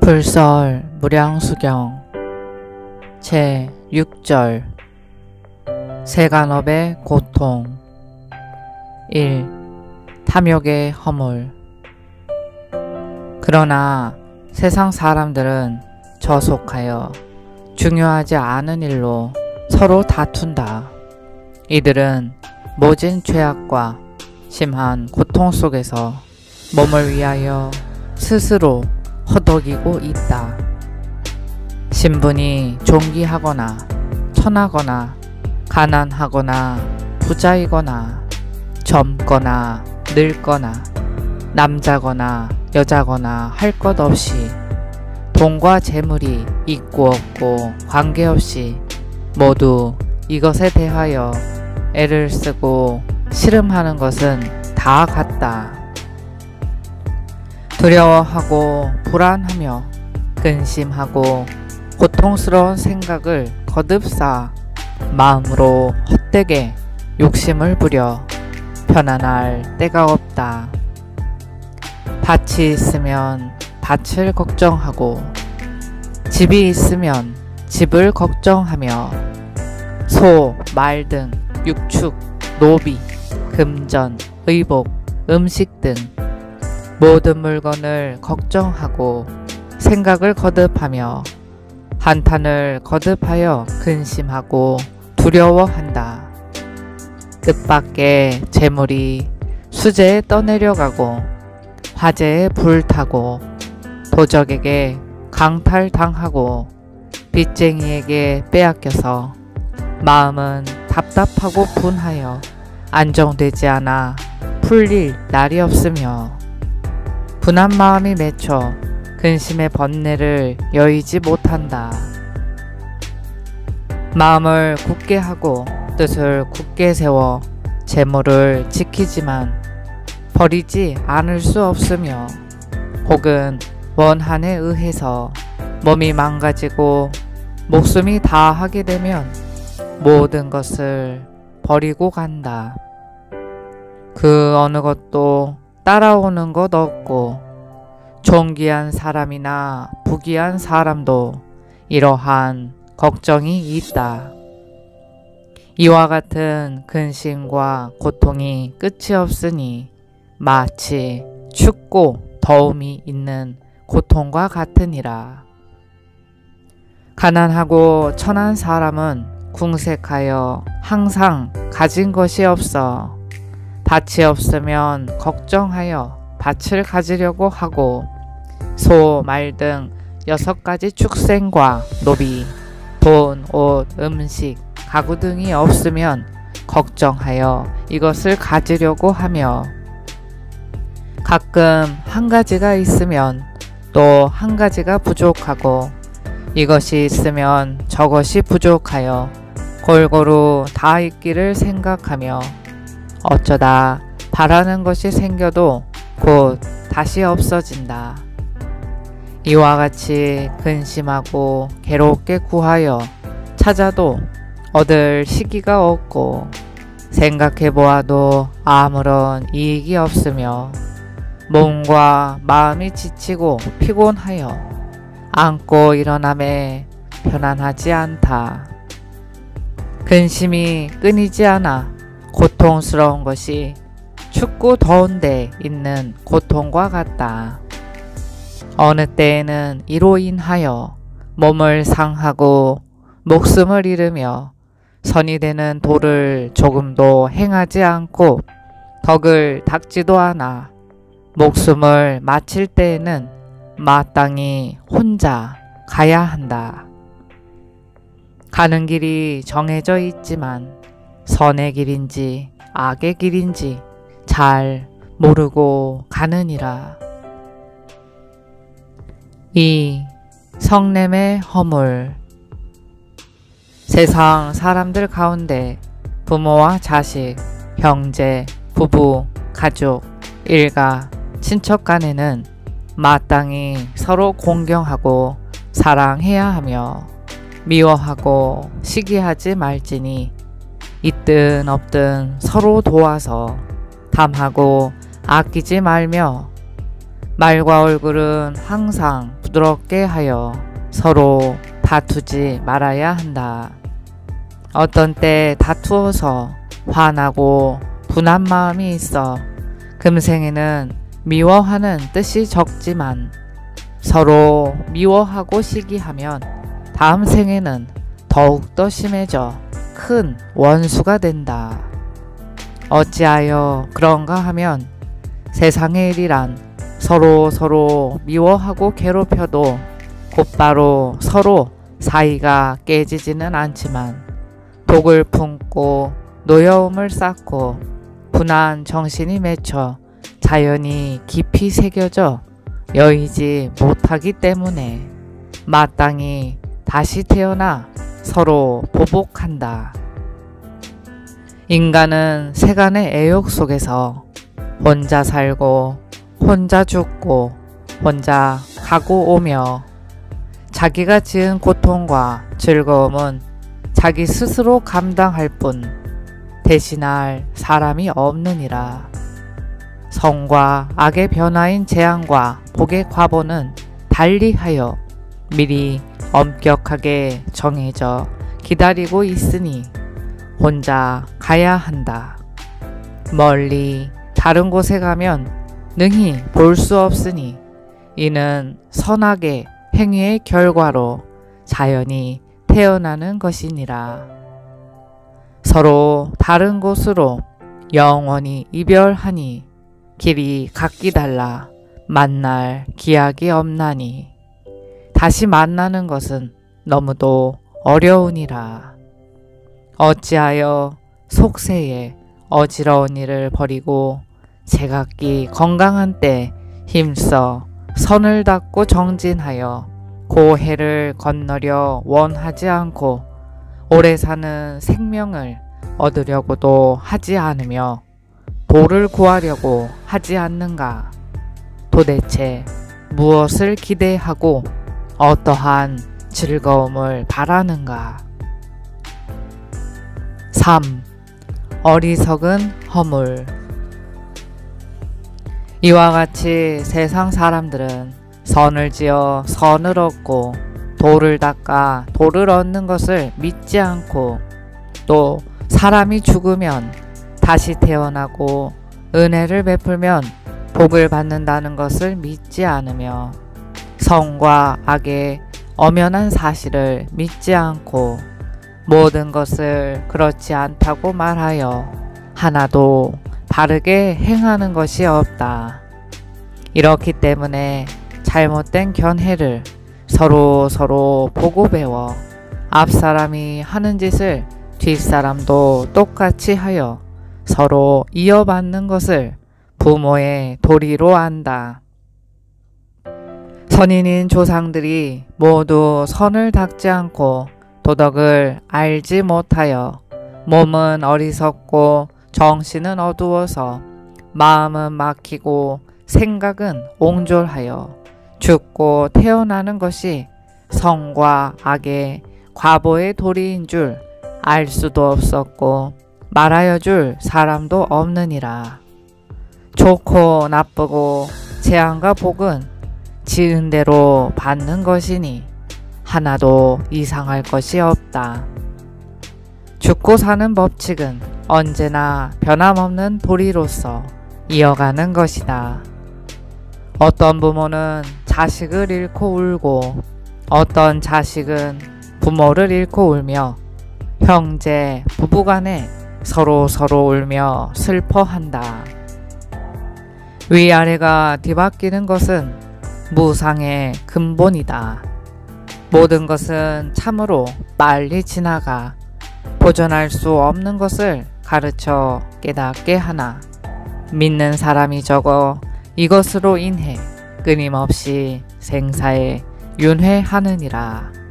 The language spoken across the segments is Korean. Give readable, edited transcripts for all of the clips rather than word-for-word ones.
불설 무량수경 제6절 세간업의 고통 1. 탐욕의 허물. 그러나 세상 사람들은 저속하여 중요하지 않은 일로 서로 다툰다. 이들은 모진 죄악과 심한 고통 속에서 몸을 위하여 스스로 허덕이고 있다. 신분이 존귀하거나 천하거나 가난하거나 부자이거나 젊거나 늙거나 남자거나 여자거나 할 것 없이 돈과 재물이 있고 없고 관계없이 모두 이것에 대하여 애를 쓰고 씨름하는 것은 다 같다. 두려워하고 불안하며 근심하고 고통스러운 생각을 거듭 쌓아 마음으로 헛되게 욕심을 부려 편안할 때가 없다. 밭이 있으면 밭을 걱정하고 집이 있으면 집을 걱정하며 소, 말 등 육축, 노비, 금전, 의복, 음식 등 모든 물건을 걱정하고 생각을 거듭하며 한탄을 거듭하여 근심하고 두려워한다. 뜻밖의 재물이 수재에 떠내려가고 화재에 불타고 도적에게 강탈당하고 빚쟁이에게 빼앗겨서 마음은 답답하고 분하여 안정되지 않아 풀릴 날이 없으며 분한 마음이 맺혀 근심의 번뇌를 여의지 못한다. 마음을 굳게 하고 뜻을 굳게 세워 재물을 지키지만 버리지 않을 수 없으며 혹은 원한에 의해서 몸이 망가지고 목숨이 다하게 되면 모든 것을 버리고 간다. 그 어느 것도 따라오는 것 없고 존귀한 사람이나 부귀한 사람도 이러한 걱정이 있다. 이와 같은 근심과 고통이 끝이 없으니 마치 춥고 더움이 있는 고통과 같으니라. 가난하고 천한 사람은 궁색하여 항상 가진 것이 없어 밭이 없으면 걱정하여 밭을 가지려고 하고 소, 말 등 6가지 축생과 노비, 돈, 옷, 음식, 가구 등이 없으면 걱정하여 이것을 가지려고 하며 가끔 한 가지가 있으면 또 한 가지가 부족하고 이것이 있으면 저것이 부족하여 골고루 다 있기를 생각하며 어쩌다 바라는 것이 생겨도 곧 다시 없어진다. 이와 같이 근심하고 괴롭게 구하여 찾아도 얻을 시기가 없고 생각해 보아도 아무런 이익이 없으며 몸과 마음이 지치고 피곤하여 앉고 일어남에 편안하지 않다. 근심이 끊이지 않아 고통스러운 것이 춥고 더운 데 있는 고통과 같다. 어느 때에는 이로 인하여 몸을 상하고 목숨을 잃으며 선이 되는 도를 조금도 행하지 않고 덕을 닦지도 않아 목숨을 마칠 때에는 마땅히 혼자 가야 한다. 가는 길이 정해져 있지만 선의 길인지 악의 길인지 잘 모르고 가느니라. 2. 성냄의 허물. 세상 사람들 가운데 부모와 자식, 형제, 부부, 가족, 일가, 친척 간에는 마땅히 서로 공경하고 사랑해야 하며 미워하고 시기하지 말지니 있든 없든 서로 도와서 담하고 아끼지 말며 말과 얼굴은 항상 부드럽게 하여 서로 다투지 말아야 한다. 어떤 때 다투어서 화나고 분한 마음이 있어 금생에는 미워하는 뜻이 적지만 서로 미워하고 시기하면 다음 생에는 더욱더 심해져 큰 원수가 된다. 어찌하여 그런가 하면 세상의 일이란 서로 미워하고 괴롭혀도 곧바로 서로 사이가 깨지지는 않지만 독을 품고 노여움을 쌓고 분한 정신이 맺혀 자연히 깊이 새겨져 여의지 못하기 때문에 마땅히 다시 태어나 서로 보복한다. 인간은 세간의 애욕 속에서 혼자 살고 혼자 죽고 혼자 가고 오며 자기가 지은 고통과 즐거움은 자기 스스로 감당할 뿐 대신할 사람이 없느니라. 성과 악의 변화인 재앙과 복의 과보는 달리하여 미리 엄격하게 정해져 기다리고 있으니 혼자 가야 한다. 멀리 다른 곳에 가면 능히 볼 수 없으니 이는 선악의 행위의 결과로 자연히 태어나는 것이니라. 서로 다른 곳으로 영원히 이별하니 길이 각기 달라 만날 기약이 없나니 다시 만나는 것은 너무도 어려우니라. 어찌하여 속세에 어지러운 일을 버리고 제각기 건강한 때 힘써 선을 닦고 정진하여 고해를 건너려 원하지 않고 오래 사는 생명을 얻으려고도 하지 않으며 도를 구하려고 하지 않는가? 도대체 무엇을 기대하고 어떠한 즐거움을 바라는가? 3. 어리석은 허물. 이와 같이 세상 사람들은 선을 지어 선을 얻고 도를 닦아 도를 얻는 것을 믿지 않고 또 사람이 죽으면 다시 태어나고 은혜를 베풀면 복을 받는다는 것을 믿지 않으며 선과 악의 엄연한 사실을 믿지 않고 모든 것을 그렇지 않다고 말하여 하나도 바르게 행하는 것이 없다. 이렇기 때문에 잘못된 견해를 서로 보고 배워 앞사람이 하는 짓을 뒷사람도 똑같이 하여 서로 이어받는 것을 부모의 도리로 안다. 선인인 조상들이 모두 선을 닦지 않고 도덕을 알지 못하여 몸은 어리석고 정신은 어두워서 마음은 막히고 생각은 옹졸하여 죽고 태어나는 것이 선과 악의 과보의 도리인 줄 알 수도 없었고 말하여 줄 사람도 없느니라. 좋고 나쁘고 재앙과 복은 지은 대로 받는 것이니 하나도 이상할 것이 없다. 죽고 사는 법칙은 언제나 변함없는 도리로서 이어가는 것이다. 어떤 부모는 자식을 잃고 울고 어떤 자식은 부모를 잃고 울며 형제 부부간에 서로 울며 슬퍼한다. 위아래가 뒤바뀌는 것은 무상의 근본이다. 모든 것은 참으로 빨리 지나가 보존할 수 없는 것을 가르쳐 깨닫게 하나 믿는 사람이 적어 이것으로 인해 끊임없이 생사에 윤회하느니라.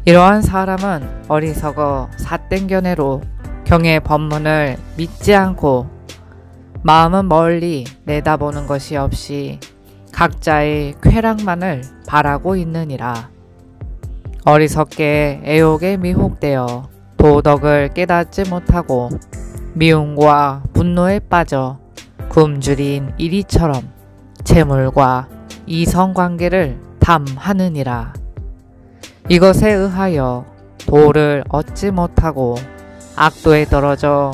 이러한 사람은 어리석어 삿된 견해로 경의 법문을 믿지 않고 마음은 멀리 내다보는 것이 없이 각자의 쾌락만을 바라고 있느니라. 어리석게 애욕에 미혹되어 도덕을 깨닫지 못하고 미움과 분노에 빠져 굶주린 이리처럼 재물과 이성관계를 담하느니라. 이것에 의하여 도를 얻지 못하고 악도에 떨어져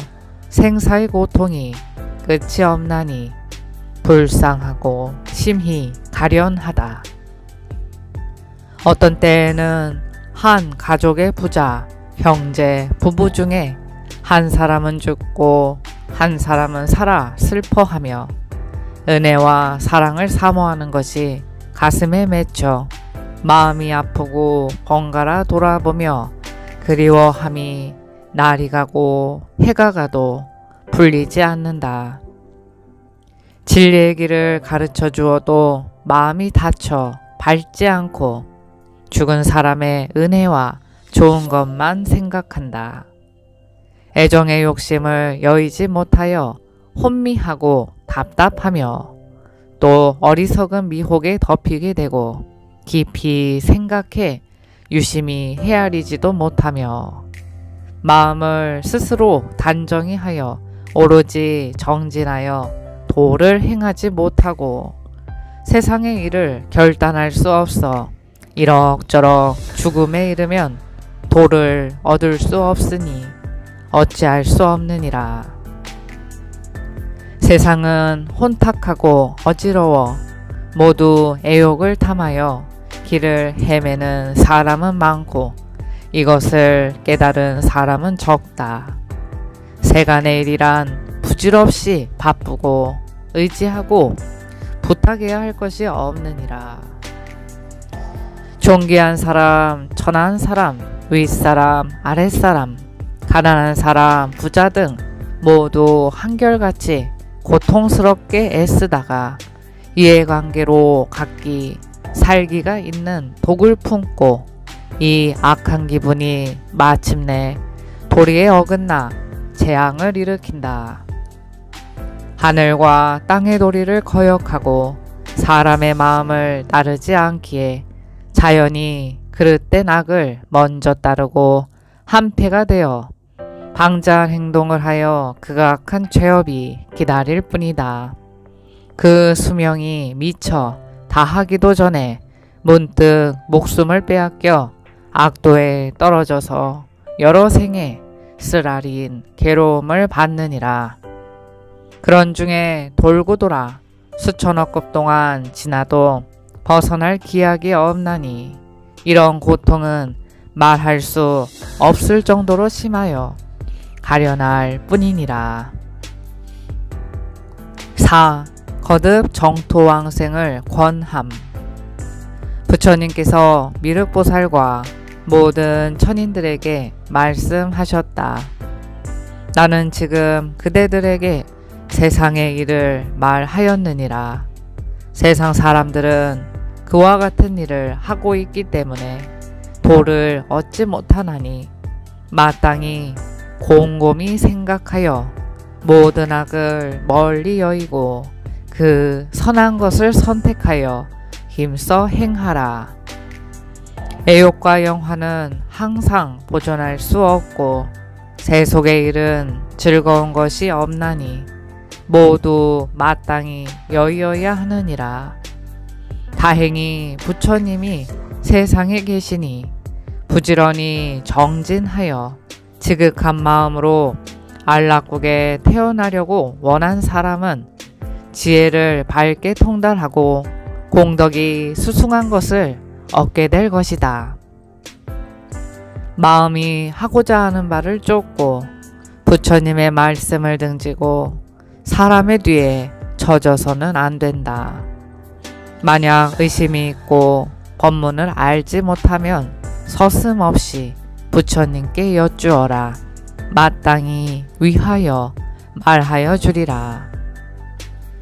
생사의 고통이 끝이 없나니 불쌍하고 심히 가련하다. 어떤 때에는 한 가족의 부자, 형제, 부부 중에 한 사람은 죽고 한 사람은 살아 슬퍼하며 은혜와 사랑을 사모하는 것이 가슴에 맺혀 마음이 아프고 번갈아 돌아보며 그리워함이 날이 가고 해가 가도 풀리지 않는다. 진리의 길을 가르쳐 주어도 마음이 닫혀 밟지 않고 죽은 사람의 은혜와 좋은 것만 생각한다. 애정의 욕심을 여의지 못하여 혼미하고 답답하며 또 어리석은 미혹에 덮이게 되고 깊이 생각해 유심히 헤아리지도 못하며 마음을 스스로 단정히 하여 오로지 정진하여 도를 행하지 못하고 세상의 일을 결단할 수 없어 이럭저럭 죽음에 이르면 도를 얻을 수 없으니 어찌할 수 없느니라. 세상은 혼탁하고 어지러워 모두 애욕을 탐하여 길을 헤매는 사람은 많고 이것을 깨달은 사람은 적다. 세간의 일이란 부질없이 바쁘고 의지하고 부탁해야 할 것이 없느니라. 존귀한 사람, 천한 사람, 윗사람, 아랫사람, 가난한 사람, 부자 등 모두 한결같이 고통스럽게 애쓰다가 이해관계로 각기 살기가 있는 독을 품고 이 악한 기분이 마침내 도리에 어긋나 재앙을 일으킨다. 하늘과 땅의 도리를 거역하고 사람의 마음을 따르지 않기에 자연이 그릇된 악을 먼저 따르고 한패가 되어 방자한 행동을 하여 극악한 죄업이 기다릴 뿐이다. 그 수명이 미쳐 다하기도 전에 문득 목숨을 빼앗겨 악도에 떨어져서 여러 생에 쓰라린 괴로움을 받느니라. 그런 중에 돌고 돌아 수천억 급 동안 지나도 벗어날 기약이 없나니 이런 고통은 말할 수 없을 정도로 심하여 가련할 뿐이니라. 4. 거듭 정토왕생을 권함. 부처님께서 미륵보살과 모든 천인들에게 말씀하셨다. 나는 지금 그대들에게 세상의 일을 말하였느니라. 세상 사람들은 그와 같은 일을 하고 있기 때문에 도를 얻지 못하나니 마땅히 곰곰이 생각하여 모든 악을 멀리 여의고 그 선한 것을 선택하여 힘써 행하라. 애욕과 영화는 항상 보존할 수 없고 세속의 일은 즐거운 것이 없나니 모두 마땅히 여의어야 하느니라. 다행히 부처님이 세상에 계시니 부지런히 정진하여 지극한 마음으로 안락국에 태어나려고 원한 사람은 지혜를 밝게 통달하고 공덕이 수승한 것을 얻게 될 것이다. 마음이 하고자 하는 바를 쫓고 부처님의 말씀을 등지고 사람의 뒤에 젖어서는 안 된다. 만약 의심이 있고 법문을 알지 못하면 서슴없이 부처님께 여쭈어라. 마땅히 위하여 말하여 주리라.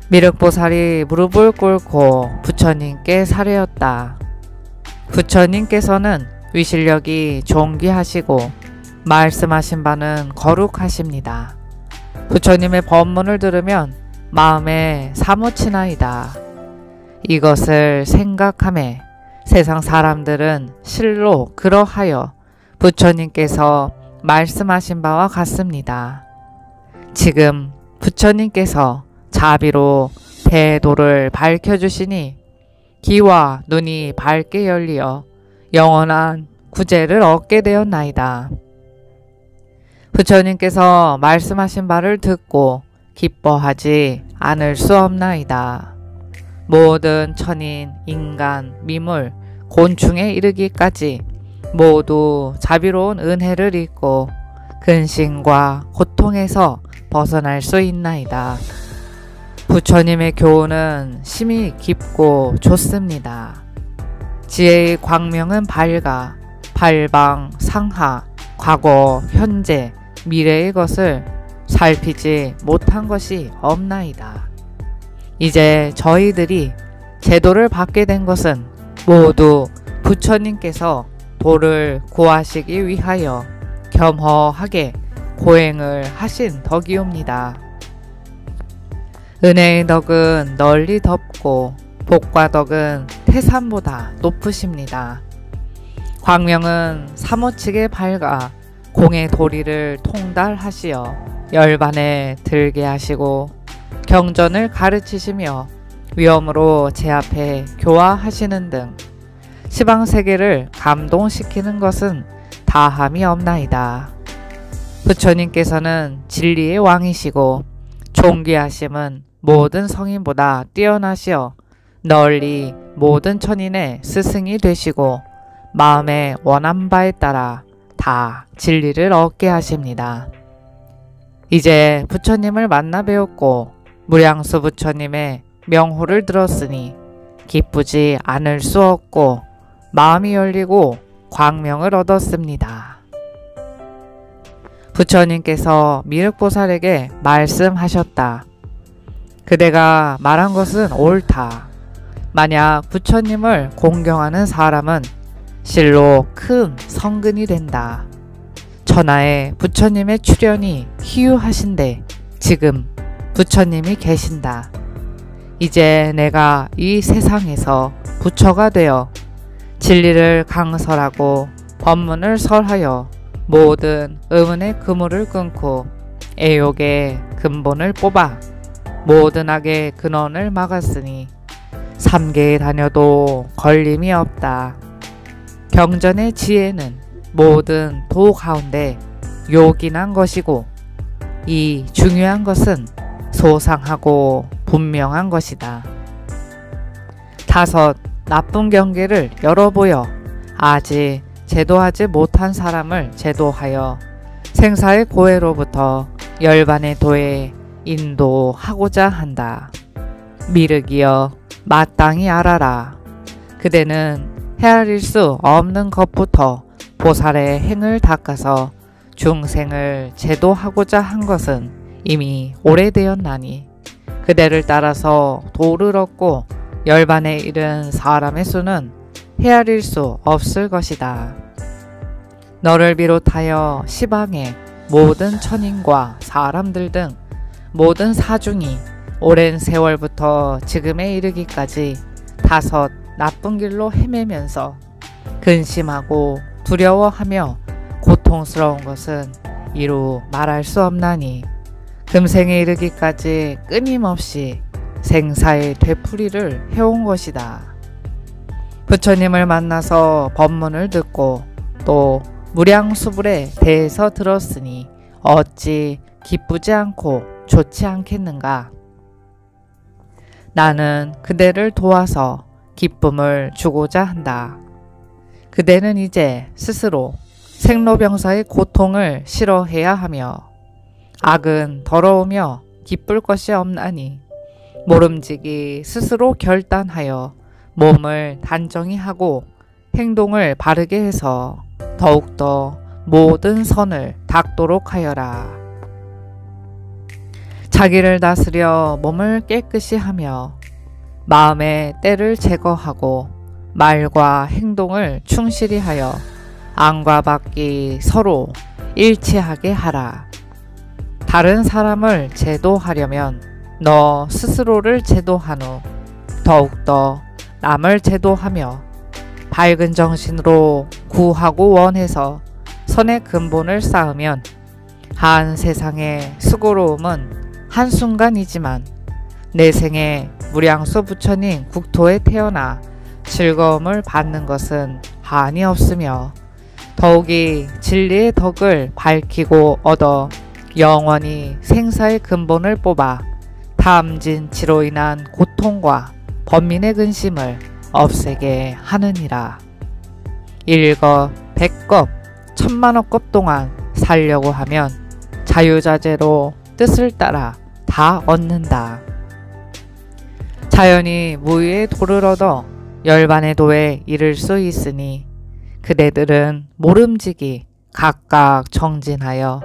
미륵보살이 무릎을 꿇고 부처님께 사례었다. 부처님께서는 위실력이 존귀하시고 말씀하신 바는 거룩하십니다. 부처님의 법문을 들으면 마음에 사무치나이다. 이것을 생각하며 세상 사람들은 실로 그러하여 부처님께서 말씀하신 바와 같습니다. 지금 부처님께서 자비로 제도를 밝혀주시니 귀와 눈이 밝게 열리어 영원한 구제를 얻게 되었나이다. 부처님께서 말씀하신 바를 듣고 기뻐하지 않을 수 없나이다. 모든 천인, 인간, 미물, 곤충에 이르기까지 모두 자비로운 은혜를 잊고 근심과 고통에서 벗어날 수 있나이다. 부처님의 교훈은 심히 깊고 좋습니다. 지혜의 광명은 밝아 발방, 상하, 과거, 현재, 미래의 것을 살피지 못한 것이 없나이다. 이제 저희들이 제도를 받게 된 것은 모두 부처님께서 도를 구하시기 위하여 겸허하게 고행을 하신 덕이옵니다. 은혜의 덕은 널리 덮고 복과 덕은 태산보다 높으십니다. 광명은 사무치게 밝아 공의 도리를 통달하시어 열반에 들게 하시고 경전을 가르치시며 위엄으로 제 앞에 교화하시는 등 시방세계를 감동시키는 것은 다함이 없나이다. 부처님께서는 진리의 왕이시고 존귀하심은 모든 성인보다 뛰어나시어 널리 모든 천인의 스승이 되시고 마음의 원한 바에 따라 다 진리를 얻게 하십니다. 이제 부처님을 만나 배웠고 무량수 부처님의 명호를 들었으니 기쁘지 않을 수 없고 마음이 열리고 광명을 얻었습니다. 부처님께서 미륵보살에게 말씀하셨다. 그대가 말한 것은 옳다. 만약 부처님을 공경하는 사람은 실로 큰 성근이 된다. 천하에 부처님의 출현이 희유하신데 지금 부처님이 계신다. 이제 내가 이 세상에서 부처가 되어 진리를 강설하고 법문을 설하여 모든 의문의 그물을 끊고 애욕의 근본을 뽑아 모든 악의 근원을 막았으니 삼계에 다녀도 걸림이 없다. 경전의 지혜는 모든 도 가운데 요긴한 것이고 이 중요한 것은 소상하고 분명한 것이다. 다섯, 나쁜 경계를 열어보여 아직 제도하지 못한 사람을 제도하여 생사의 고해로부터 열반의 도에 인도하고자 한다. 미륵이여 마땅히 알아라. 그대는 헤아릴 수 없는 것부터 보살의 행을 닦아서 중생을 제도하고자 한 것은 이미 오래되었나니 그대를 따라서 도를 얻고 열반에 이른 사람의 수는 헤아릴 수 없을 것이다. 너를 비롯하여 시방의 모든 천인과 사람들 등 모든 사중이 오랜 세월부터 지금에 이르기까지 다섯 나쁜 길로 헤매면서 근심하고 두려워하며 고통스러운 것은 이루 말할 수 없나니 금생에 이르기까지 끊임없이 생사의 되풀이를 해온 것이다. 부처님을 만나서 법문을 듣고 또 무량수불에 대해서 들었으니 어찌 기쁘지 않고 좋지 않겠는가? 나는 그대를 도와서 기쁨을 주고자 한다. 그대는 이제 스스로 생로병사의 고통을 싫어해야 하며 악은 더러우며 기쁠 것이 없나니 모름지기 스스로 결단하여 몸을 단정히 하고 행동을 바르게 해서 더욱더 모든 선을 닦도록 하여라. 자기를 다스려 몸을 깨끗이 하며 마음의 때를 제거하고 말과 행동을 충실히 하여 안과 밖이 서로 일치하게 하라. 다른 사람을 제도하려면 너 스스로를 제도한 후 더욱더 남을 제도하며 밝은 정신으로 구하고 원해서 선의 근본을 쌓으면 한 세상의 수고로움은 한순간이지만 내 생에 무량수 부처님 국토에 태어나 즐거움을 받는 것은 한이 없으며 더욱이 진리의 덕을 밝히고 얻어 영원히 생사의 근본을 뽑아 탐진치로 인한 고통과 번민의 근심을 없애게 하느니라. 일겁, 백겁, 천만억겁 동안 살려고 하면 자유자재로 뜻을 따라 다 얻는다. 자연이 무의의 도를 얻어 열반의 도에 이를 수 있으니 그대들은 모름지기 각각 정진하여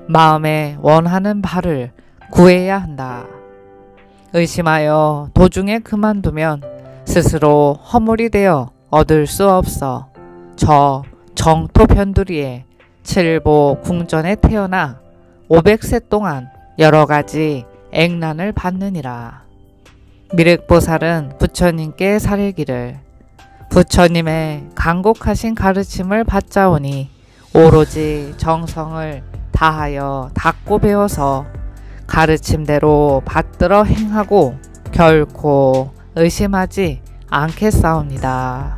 마음에 원하는 바를 구해야 한다. 의심하여 도중에 그만두면 스스로 허물이 되어 얻을 수 없어 저 정토 변두리에 칠보 궁전에 태어나 500세 동안 여러가지 액난을 받느니라. 미륵보살은 부처님께 사르기를 부처님의 간곡하신 가르침을 받자오니 오로지 정성을 다하여 닦고 배워서 가르침대로 받들어 행하고 결코 의심하지 않겠사옵니다.